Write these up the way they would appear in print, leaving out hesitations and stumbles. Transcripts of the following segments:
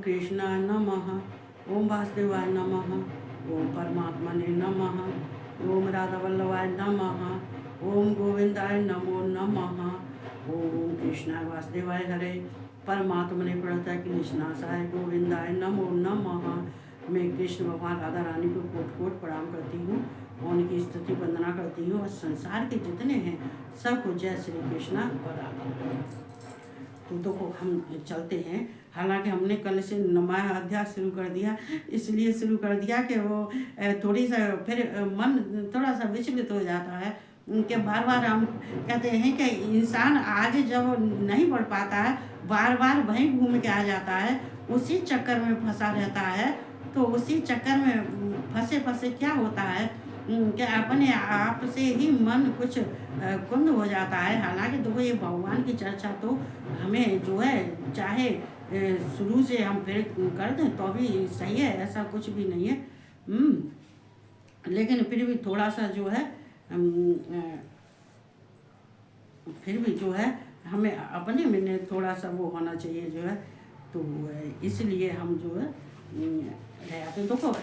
कृष्णाय नमः। ओम वासुदेवाय नमः। ओम परमात्मने नमः। ओम राधावल्लभाय नमः। ओम गोविंदाय नमो नमः। ओम कृष्णाय वासुदेवाय हरे परमात्मने प्रणतः कृष्णासाय गोविंदाय नमो नमः। मैं कृष्ण भगवान राधा रानी को कोट कोट प्रणाम करती हूँ, उनकी स्तुति वंदना करती हूँ और संसार के जितने हैं सबको जय श्री कृष्णा और राधा रानी। तो हम चलते हैं। हालांकि हमने कल से नया अध्याय शुरू कर दिया, इसलिए शुरू कर दिया कि वो थोड़ी सा फिर मन थोड़ा सा विचलित हो जाता है कि बार बार हम कहते हैं कि इंसान आगे जब नहीं बढ़ पाता है, बार बार वहीं घूम के आ जाता है, उसी चक्कर में फंसा रहता है। तो उसी चक्कर में फंसे फंसे क्या होता है कि अपने आप से ही मन कुछ कुंद हो जाता है। हालांकि देखो ये भगवान की चर्चा तो हमें जो है चाहे शुरू से हम फिर कर दें तो भी सही है, ऐसा कुछ भी नहीं है। लेकिन फिर भी थोड़ा सा जो है फिर भी जो है हमें अपने में थोड़ा सा वो होना चाहिए जो है। तो इसलिए हम जो है तो देखो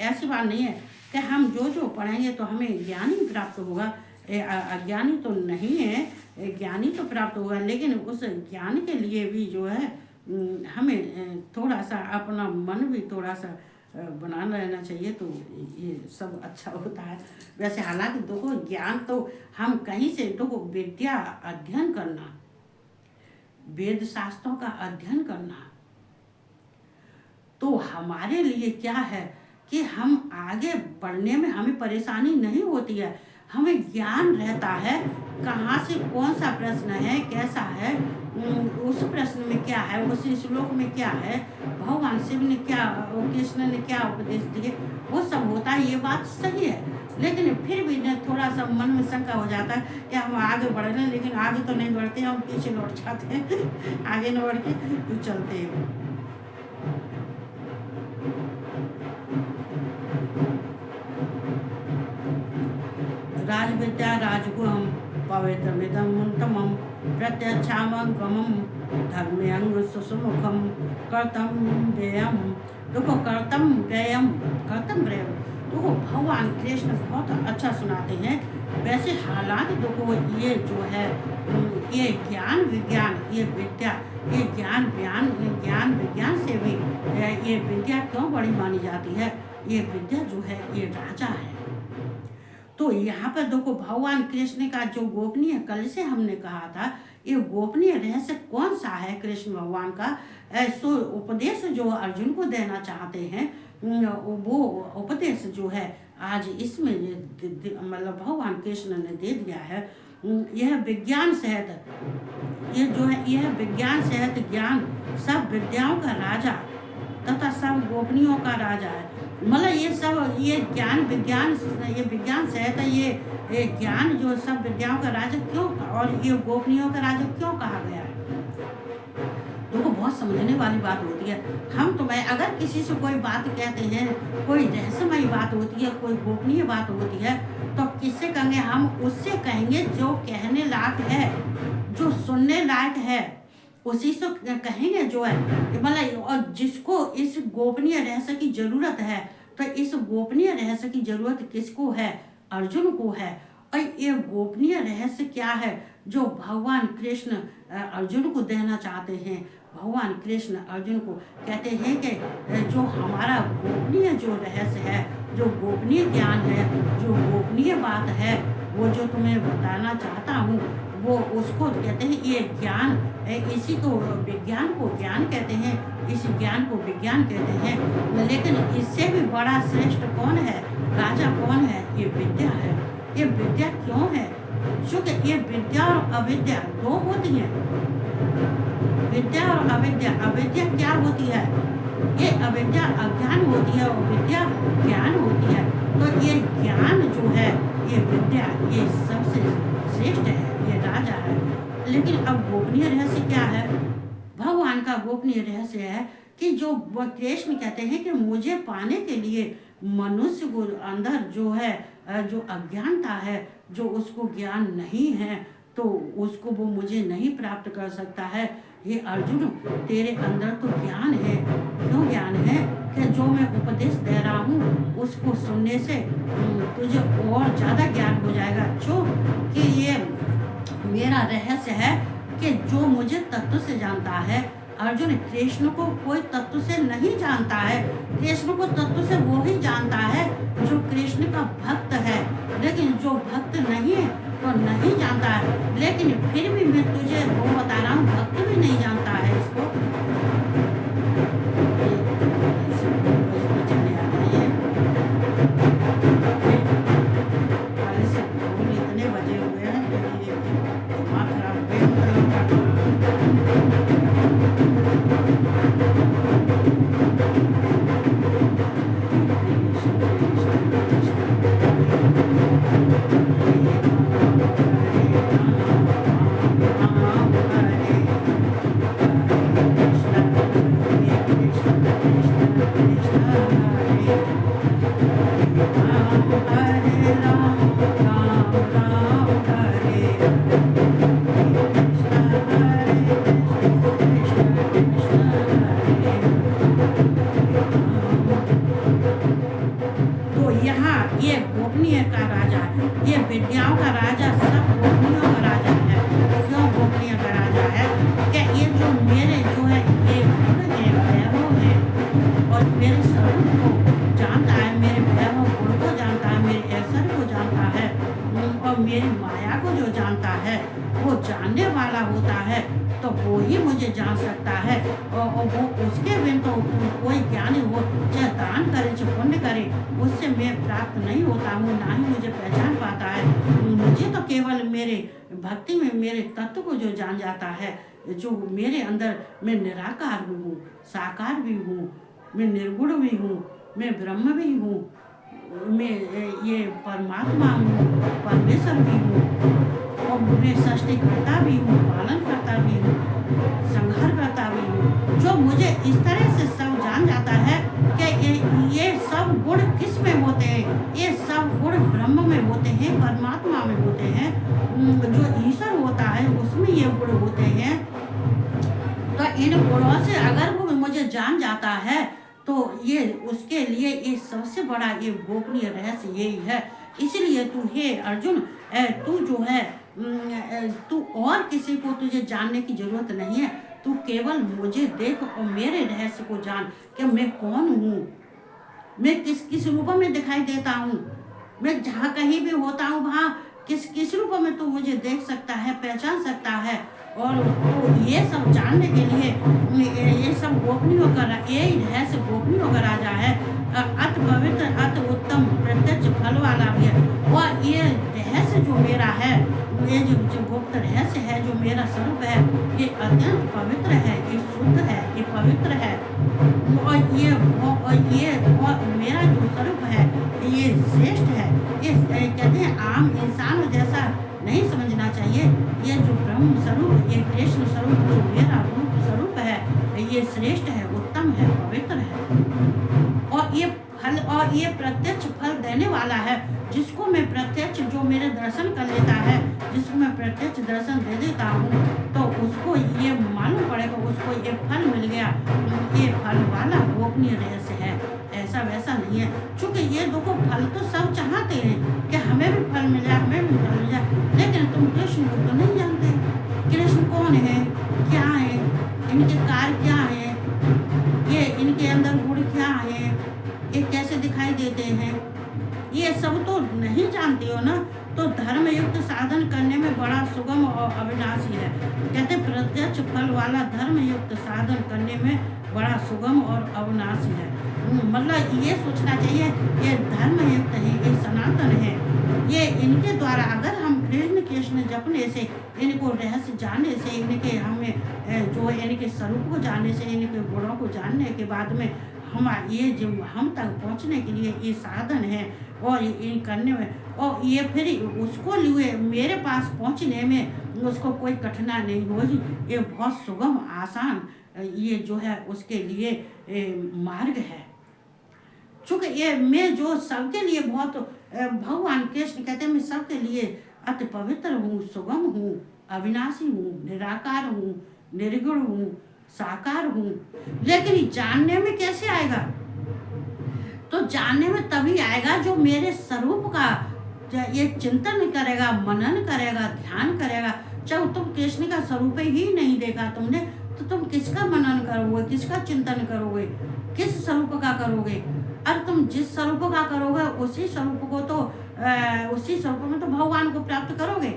ऐसी बात नहीं है कि हम जो जो पढ़ेंगे तो हमें ज्ञान ही प्राप्त होगा। अज्ञानी तो नहीं है, ज्ञानी तो प्राप्त होगा, लेकिन उस ज्ञान के लिए भी जो है हमें थोड़ा सा अपना मन भी थोड़ा सा बनाना रहना चाहिए, तो ये सब अच्छा होता है। वैसे हालांकि देखो ज्ञान तो हम कहीं से देखो विद्या अध्ययन करना, वेद शास्त्रों का अध्ययन करना तो हमारे लिए क्या है कि हम आगे बढ़ने में हमें परेशानी नहीं होती है, हमें ज्ञान रहता है कहाँ से कौन सा प्रश्न है, कैसा है, उस प्रश्न में क्या है, उस श्लोक में क्या है, भगवान शिव ने क्या, कृष्ण ने क्या उपदेश दिए, वो सब होता है। ये बात सही है, लेकिन फिर भी थोड़ा सा मन में शंका हो जाता है कि हम आगे बढ़ रहे हैं, लेकिन आगे तो नहीं बढ़ते, हम पीछे लौट जाते हैं आगे न बढ़ के तो चलते हैं। राज विद्या राजगुहम पवित्रमिदं उत्तमं प्रत्यक्षामगमं धर्म्यंग सुसुमुखम कर्तम व्ययम। देखो कर्तम व्ययम, कर्तम व्ययम देखो भगवान कृष्ण बहुत अच्छा सुनाते हैं। वैसे हालांकि देखो ये जो है ये ज्ञान विज्ञान, ये विद्या, ये ज्ञान विज्ञान से भी ये विद्या क्यों बड़ी मानी जाती है, ये विद्या जो है ये राजा है। तो यहाँ पर देखो भगवान कृष्ण का जो गोपनीय, कल से हमने कहा था ये गोपनीय रहस्य कौन सा है कृष्ण भगवान का, सो उपदेश जो अर्जुन को देना चाहते हैं वो उपदेश जो है आज इसमें मतलब भगवान कृष्ण ने दे दिया है। यह विज्ञान सहित, ये जो है यह विज्ञान सहित ज्ञान सब विद्याओं का राजा तथा सब गोपनीयों का राजा है। मतलब ये सब ये ज्ञान विज्ञान, ये विज्ञान सहित ये ज्ञान जो सब विद्याओं का राजा क्यों और ये गोपनीयों का राजा क्यों कहा गया है। देखो बहुत समझने वाली बात होती है। हम तुम्हें अगर किसी से कोई बात कहते हैं, कोई रहस्यमयी बात होती है, कोई गोपनीय बात होती है, तो किससे कहेंगे, हम उससे कहेंगे जो कहने लायक है, जो सुनने लायक है, उसी से कहेंगे जो है मतलब। और जिसको इस गोपनीय रहस्य की जरूरत है, तो इस गोपनीय रहस्य की जरूरत किसको है, अर्जुन को है। और ये गोपनीय रहस्य क्या है जो भगवान कृष्ण अर्जुन को देना चाहते हैं। भगवान कृष्ण अर्जुन को कहते हैं कि जो हमारा गोपनीय जो रहस्य है, जो गोपनीय ज्ञान है, जो गोपनीय बात है, वो जो तुम्हें बताना चाहता हूँ वो उसको कहते हैं ये ज्ञान। इसी को विज्ञान को ज्ञान कहते हैं, इस ज्ञान को विज्ञान कहते हैं। लेकिन इससे भी बड़ा श्रेष्ठ कौन है, राजा कौन है, ये विद्या है। ये विद्या क्यों है, क्योंकि ये विद्या और अविद्या दो होती है। विद्या और अविद्या, अविद्या क्या होती है, ये अविद्या अज्ञान होती है और विद्या ज्ञान होती है। तो ये ज्ञान जो है, ये विद्या, ये सबसे श्रेष्ठ है, ये राजा है। लेकिन अब गोपनीय रहस्य क्या है, भगवान का गोपनीय रहस्य है कि जो कृष्ण कहते हैं कि मुझे पाने के लिए मनुष्य को अंदर जो है जो अज्ञानता है, जो उसको ज्ञान नहीं है, तो उसको वो मुझे नहीं प्राप्त कर सकता है। ये अर्जुन, तेरे अंदर तो ज्ञान है। क्यों ज्ञान है? कि जो मैं उपदेश दे रहा हूँ उसको सुनने से तुझे और ज़्यादा ज्ञान हो जाएगा। जो कि ये मेरा रहस्य है कि जो मुझे तत्व से जानता है। अर्जुन, कृष्ण को कोई तत्व से नहीं जानता है। कृष्ण को तत्व से वो ही जानता है जो कृष्ण का भक्त है। लेकिन जो भक्त नहीं है तो नहीं जानता है। लेकिन फिर भी मैं तुझे वो बता रहा हूँ, भक्त भी नहीं जानता है इसको। चले आ रही है, पहले से ढोल इतने बजे हुए हैं कि ये दिमाग खराब हो गया। तो यहाँ ये गोपनीय का राजा, ये विद्याओं का राजा, सब गोपनीयों का राजा है। क्यों गोपनीय का राजा है? क्या ये जो मेरे जो है ये गुण है, वैभव है, और मेरे स्वरूप को जानता है, मेरे वैभव गुण को जानता है, मेरे ऐश्वर्य को जानता है, और मेरी माया को जो जानता है, वो जानने वाला होता है। तो वो ही मुझे जान सकता है। और वो उसके बिन तो कोई ज्ञानी हो, चाहे दान करे चाहे पुण्य करे, उससे मैं प्राप्त नहीं होता हूँ, ना ही मुझे पहचान पाता है। मुझे तो केवल मेरे भक्ति में मेरे तत्व को जो जान जाता है, जो मेरे अंदर मैं निराकार भी हूँ, साकार भी हूँ, मैं निर्गुण भी हूँ, मैं ब्रह्म भी हूँ, मैं ये परमात्मा हूँ, परमेश्वर भी हूँ, और मैं सृष्टि करता भी हूँ, पालन करता भी हूँ, संहार करता भी हूँ। जो मुझे इस तरह से सब जान जाता है कि ये सब गुण किस में होते हैं, ये सब गुण ब्रह्म में होते हैं, परमात्मा में होते हैं, जो ईश्वर होता है उसमें ये गुण होते हैं। तो इन गुणों से अगर वो मुझे जान जाता है तो ये उसके लिए ये सबसे बड़ा ये गोपनीय रहस्य यही है। इसलिए तू हे अर्जुन, तू जो है तू और किसी को तुझे जानने की जरूरत नहीं है। तू केवल मुझे देख और मेरे रहस्य को जान कि मैं कौन हूँ, मैं किस किस रूप में दिखाई देता हूँ, मैं जहाँ कहीं भी होता हूँ वहाँ किस किस रूप में तू मुझे देख सकता है, पहचान सकता है। और तो ये सब जानने के लिए ये सब गोपनीयों का यही रहस्य गोपनीयों का राजा है। अति पवित्र, अति उत्तम, प्रत्यक्ष फल वाला भी है। और ये रहस्य जो मेरा है, ये जो गुप्त रहस्य है, जो मेरा स्वरूप है, ये अत्यंत पवित्र है, ये शुद्ध है, ये पवित्र है। और मेरा जो स्वरूप है ये श्रेष्ठ है। ये कहते हैं आम इंसान जैसा नहीं समझना चाहिए। ये जो ब्रह्म स्वरूप, ये कृष्ण स्वरूप, जो मेरा रूप स्वरूप है, ये श्रेष्ठ है, उत्तम है, पवित्र है। और ये फल, और ये प्रत्यक्ष फल देने वाला है। जिसको मैं प्रत्यक्ष, जो मेरे दर्शन कर लेता है, जिसको मैं प्रत्यक्ष दर्शन दे देता हूँ, तो उसको ये मालूम पड़ेगा, उसको ये फल मिल गया। ये फल वाला गोपनीय रहस्य है, ऐसा वैसा नहीं है। क्योंकि ये देखो, फल तो सब चाहते हैं कि हमें भी फल मिल जाए, हमें भी फल मिल जाए, लेकिन तुम कृष्ण को तो नहीं जानते। कृष्ण कौन है, क्या है, इनके कार्य क्या है, ये इनके अंदर गुण क्या है, ये कैसे दिखाई देते हैं, ये सब तो नहीं जानते हो ना। तो धर्म युक्त साधन करने में बड़ा सुगम और अविनाशी है। कहते प्रत्यक्ष फल वाला धर्म युक्त साधन करने में बड़ा सुगम और अविनाशी है। मतलब ये सोचना चाहिए ये धर्म युक्त है, ये सनातन है, ये इनके द्वारा अगर हम कृष्ण जपने से, इनको रहस्य जानने से, इनके हमें जो इनके स्वरूप को जानने से, इनके गुणों को जानने के बाद में ये जो हम तक पहुंचने के लिए ये साधन है। और ये करने में, और ये फिर उसको लिए मेरे पास पहुंचने में उसको कोई कठिनाई नहीं होगी। ये बहुत सुगम आसान ये जो है उसके लिए मार्ग है। चूँकि ये मैं जो सबके लिए बहुत, भगवान कृष्ण कहते हैं मैं सबके लिए अति पवित्र हूँ, सुगम हूँ, अविनाशी हूँ, निराकार हूँ, निर्गुण हूँ, साकार हूँ। लेकिन जानने में कैसे आएगा? तो जानने में तभी आएगा जो मेरे स्वरूप का ये चिंतन करेगा, मनन करेगा, ध्यान करेगा। जब तुम कृष्ण का स्वरूप ही नहीं देखा तुमने, तो तुम किसका मनन करोगे, किसका चिंतन करोगे, किस स्वरूप का करोगे? और तुम जिस स्वरूप का करोगे उसी स्वरूप को तो उसी स्वरूप में तो भगवान को प्राप्त करोगे।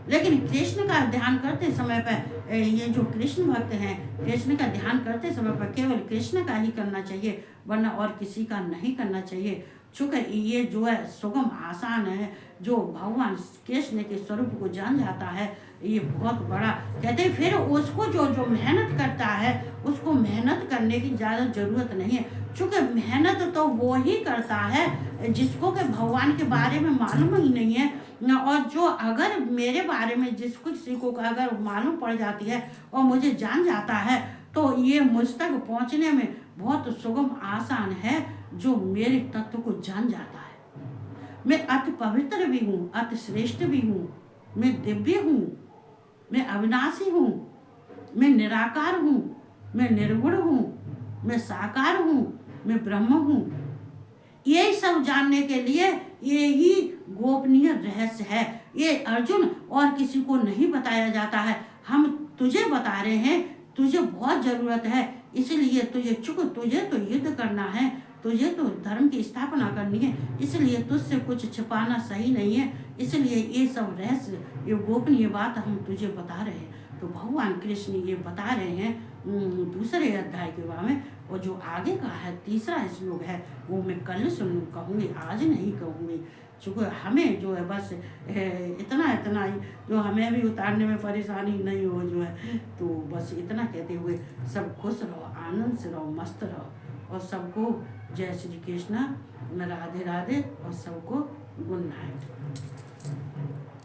लेकिन कृष्ण का ध्यान करते समय पर ये जो कृष्ण भक्त हैं, कृष्ण का ध्यान करते समय पर केवल कृष्ण का ही करना चाहिए, वरना और किसी का नहीं करना चाहिए। चूँकि ये जो है सुगम आसान है, जो भगवान कृष्ण के स्वरूप को जान जाता है, ये बहुत बड़ा कहते हैं। फिर उसको जो जो मेहनत करता है, उसको मेहनत करने की ज़्यादा ज़रूरत नहीं है। चूँकि मेहनत तो वो ही करता है जिसको कि भगवान के बारे में मालूम ही नहीं है। और जो अगर मेरे बारे में जिसको किसी को अगर मालूम पड़ जाती है और मुझे जान जाता है, तो ये मुझ तक पहुँचने में बहुत सुगम आसान है, जो मेरे तत्व को जान जाता है। मैं अति पवित्र भी हूँ, अति श्रेष्ठ भी हूँ, मैं दिव्य हूँ, मैं अविनाशी हूँ, मैं निराकार हूँ, मैं निर्गुण हूँ, मैं साकार हूँ, मैं ब्रह्म हूँ। ये सब जानने के लिए ये ही गोपनीय रहस्य है। ये अर्जुन और किसी को नहीं बताया जाता है, हम तुझे बता रहे हैं। तुझे बहुत ज़रूरत है, इसलिए तुझे तुझे तो युद्ध करना है, तुझे तो धर्म की स्थापना करनी है, इसलिए तुझसे कुछ छिपाना सही नहीं है। इसलिए ये सब रहस्य, ये गोपनीय बात हम तुझे बता रहे हैं। तो भगवान कृष्ण ये बता रहे हैं दूसरे अध्याय के बारे में। और जो आगे का है तीसरा श्लोक है, वो मैं कल सुन कहूँगी, आज नहीं कहूँगी। चूँकि हमें जो है बस इतना इतना ही, जो हमें भी उतारने में परेशानी नहीं हो जो है, तो बस इतना कहते हुए सब खुश रहो, आनंद से रहो, मस्त रहो। और सबको जय श्री कृष्ण, राधे राधे, और सबको गुड नाइट।